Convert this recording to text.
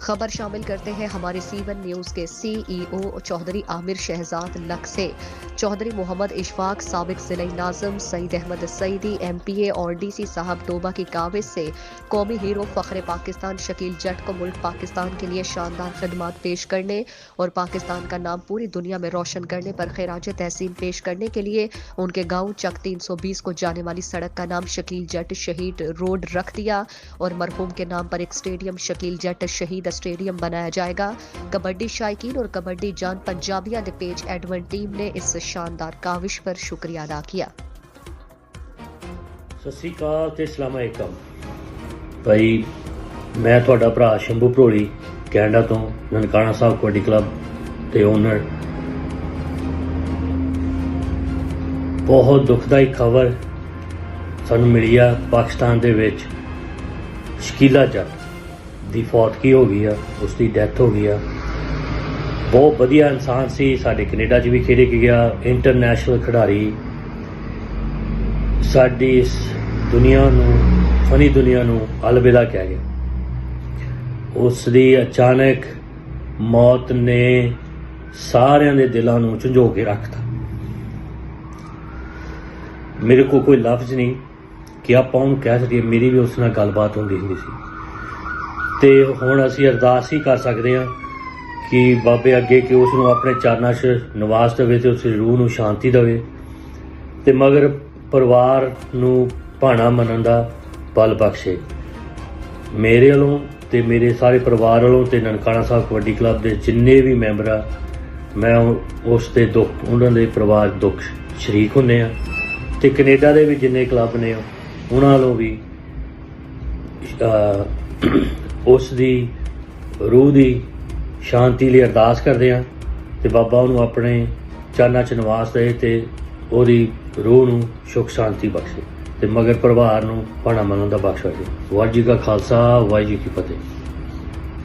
खबर शामिल करते हैं हमारे C1 न्यूज के CEO चौधरी आमिर शहजाद लख से। चौधरी मोहम्मद इशफाक साबिक जिला नाज़िम सईद अहमद सईदी MPA और DC साहब डोबा की काविज से कौमी हीरो फख्र पाकिस्तान शकील जट को मुल्क पाकिस्तान के लिए शानदार खिदमात पेश करने और पाकिस्तान का नाम पूरी दुनिया में रोशन करने पर खिराज तहसीन पेश करने के लिए उनके गाँव चक 320 को जाने वाली सड़क का नाम शकील जट शहीद रोड रख दिया और मरहूम के नाम पर एक स्टेडियम शकील जट शहीद स्टेडियम बनाया जाएगा। कबड्डी शायकीन और कबड्डी जान पंजाबिया ने पेज एडवन टीम ने इस शानदार काविश पर शुक्रिया अदा किया। सत श्री अकाल ते अस्सलाम वालेकुम भाई, मैं तुहाडा भरा शंभू भरोली कैनेडा तो ननकाना साहब कबड्डी क्लब ते ओनर। बहुत दुखदाई खबर सानू मिली आ, पाकिस्तान दे विच शकीला जट ਦੀ ਫੌਤਗੀ ਹੋ ਗਈ ਆ, ਉਸ ਦੀ ਡੈਥ ਹੋ ਗਈ ਆ। ਬਹੁਤ ਵਧੀਆ ਇਨਸਾਨ ਸੀ, ਸਾਡੇ ਕੈਨੇਡਾ 'ਚ ਵੀ ਖੇਡ ਕੇ ਗਿਆ, ਇੰਟਰਨੈਸ਼ਨਲ ਖਿਡਾਰੀ। ਸਾਡੀ ਇਸ ਦੁਨੀਆ ਨੂੰ, ਫਨੀ ਦੁਨੀਆ ਨੂੰ ਅਲਵਿਦਾ ਕਹਿ ਗਿਆ। ਉਸ ਦੀ ਅਚਾਨਕ ਮੌਤ ਨੇ ਸਾਰਿਆਂ ਦੇ ਦਿਲਾਂ ਨੂੰ ਝੰਜੋ ਕੇ ਰੱਖਤਾ। ਮੇਰੇ ਕੋਲ ਕੋਈ ਲਫ਼ਜ਼ ਨਹੀਂ ਕਿ ਆਪਾਂ ਉਹਨੂੰ ਕਹਿ ਸਕੀਏ। ਮੇਰੀ ਵੀ ਉਸ ਨਾਲ ਗੱਲਬਾਤ ਹੁੰਦੀ ਸੀ ਤੇ ਹੁਣ ਅਸੀਂ ਅਰਦਾਸ ਹੀ ਕਰ ਸਕਦੇ ਹਾਂ ਕਿ ਬਾਬੇ ਅੱਗੇ ਕਿ ਉਸ ਨੂੰ ਆਪਣੇ ਚਰਨਾਂ 'ਚ ਨਿਵਾਸ ਦੇਵੇ ਤੇ ਉਸ ਦੀ ਰੂਹ ਨੂੰ ਸ਼ਾਂਤੀ ਦੇਵੇ ਤੇ ਮਗਰ ਪਰਿਵਾਰ ਨੂੰ ਭਾਣਾ ਮੰਨਣ ਦਾ ਬਲ ਬਖਸ਼ੇ। ਮੇਰੇ ਵੱਲੋਂ ਤੇ ਮੇਰੇ ਸਾਰੇ ਪਰਿਵਾਰ ਵੱਲੋਂ ਤੇ ਨਨਕਾਣਾ ਸਾਹਿਬ ਕਬੱਡੀ ਕਲੱਬ ਦੇ ਜਿੰਨੇ ਵੀ ਮੈਂਬਰ ਆ, ਮੈਂ ਉਸ ਦੇ ਦੁੱਖ, ਉਹਨਾਂ ਦੇ ਪਰਿਵਾਰ ਦੁੱਖ ਸ਼ਰੀਕ ਹੁੰਦੇ ਆ ਤੇ ਕੈਨੇਡਾ ਦੇ ਵੀ ਜਿੰਨੇ ਕਲੱਬ ਨੇ ਉਹਨਾਂ ਵੱਲੋਂ ਵੀ ਉਸ ਦੀ ਰੂਹ ਦੀ ਸ਼ਾਂਤੀ ਲਈ ਅਰਦਾਸ ਕਰਦੇ ਹਾਂ ਤੇ ਬਾਬਾ ਉਹਨੂੰ ਆਪਣੇ ਚਰਨਾਂ 'ਚ ਨਿਵਾਸ ਦੇ ਤੇ ਉਹਦੀ ਰੂਹ ਨੂੰ ਸੁੱਖ ਸ਼ਾਂਤੀ ਬਖਸ਼ੇ ਤੇ ਮਗਰ ਪਰਿਵਾਰ ਨੂੰ ਭਾਣਾ ਮੰਨਣ ਦਾ ਬਖਸ਼ ਹੋਵੇ। ਵਾਹਿਗੁਰੂ ਜੀ ਕਾ ਖਾਲਸਾ, ਵਾਹਿਗੁਰੂ ਜੀ ਕੀ ਫਤਿਹ।